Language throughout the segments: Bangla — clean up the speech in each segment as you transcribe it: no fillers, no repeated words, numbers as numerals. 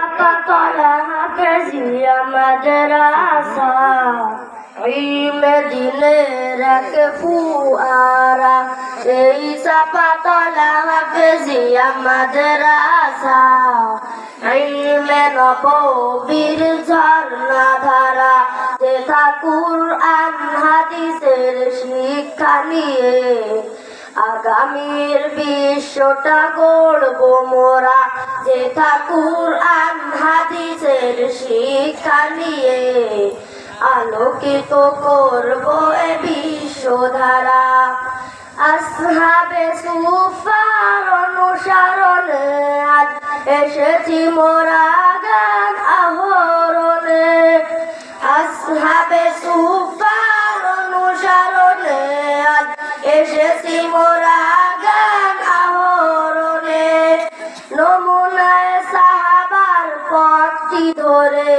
চাপাতলা হাফেজিয়া মাদ্রাসা ইলমে দিনের এক ফুয়ারা এই চাপাতলা হাফেজিয়া মাদ্রাসা ইলমে নববীর ঝর্ণা ধারা যেথা কুরআন হাদিসের শিক্ষা নিয়ে আগামীর বিশ্বটা গড়ব মোরা যেথা কুরআন হাদিসের শিক্ষা নিয়ে আলোকিত করব এ বিশ্বধারা আসহাবে সুফার অনুসরণে আজ এসেছি মোরা গান আহরণে আসহাবে সুফার অনুসরণে আজ এসেছি মোরা গান আহরণে নমুনায় সাহাবার পথটি ধরে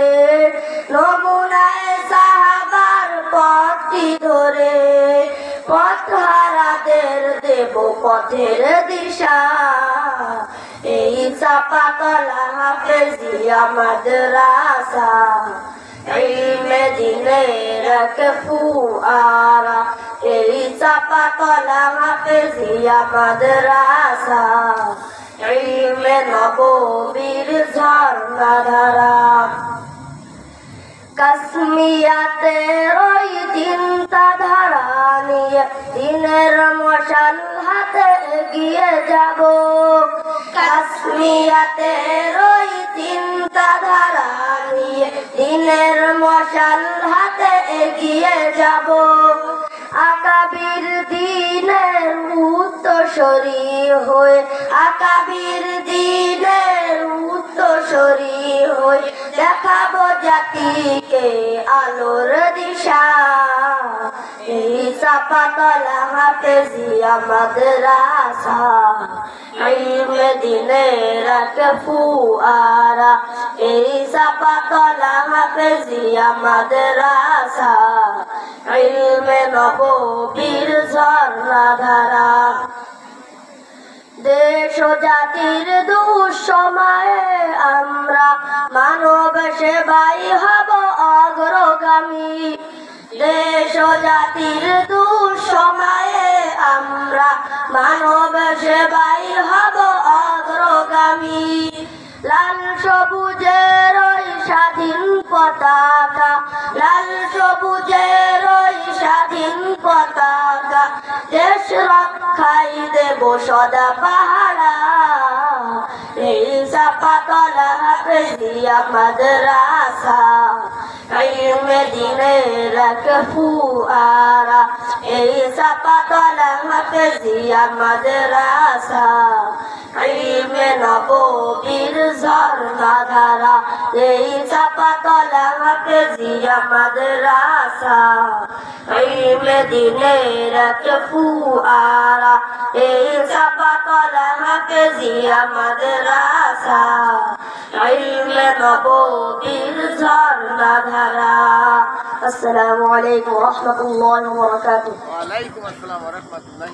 নমুনায় সাহাবার পথটি ধরে পথহারাদের দেব পথের দিশা এই চাপাতলা হাফেজিয়া মাদ্রাসা ইলমে দিনের এক ফুয়ারা এই চাপাতলা হাফেজিয়া মাদ্রাসা ইলমে নববীর ঝর্ণা ধারা কাশ্মিয়াতের ওই চিন্তাধারা নিয়ে দিনের মশাল হাতে এগিয়ে যাব কাশ্মিয়াতের ওই চিন্তাধারা নিয়ে দিনের মশাল হাতে এগিয়ে যাব আকাবির দিনের উত্তরসূরি হয়ে আকাবির দিনের উত্তরসূরি হয়ে দেখাবো জাতিকে আলোর দিশা এই চাপাতলা হাফেজিয়া মাদ্রাসা ইলমে দিনের এক ফুয়ারা এই চাপাতলা হাফেজিয়া মাদ্রাসা ইলমে নববীর ঝর্ণা ধারা দেশ ও জাতির দুঃসময়ে আমরা মানব সেবাই হব অগ্রগামী দেশ ও জাতির দুঃসময়ে আমরা মানব সেবাই হব অগ্রগামী লাল সবুজের ওই স্বাধীন পতাকা লাল সবুজের ওই স্বাধীন পতাকা দেশ রক্ষাই দেব সদা পাহারা এই চাপাতলা হাফেজিয়া মাদ্রাসা ইলমে দিনের এক ফুয়ারা এই চাপাতলা হাফেজিয়া মাদ্রাসা ইলমে নববীর ঝর্ণা ধারা এই চাপাতলা হাফেজিয়া মাদ্রাসা ইলমে দিনের এক ফুয়ারা এই চাপাতলা হাফেজিয়া মাদ্রাসা ইলমে নববীর ঝর্ণা ধারা আসসালামু আলাইকুম ওয়া রাহমাতুল্লাহি ওয়া বারাকাতুহু। ওয়া আলাইকুম আসসালাম ওয়া রাহমাতুল্লাহি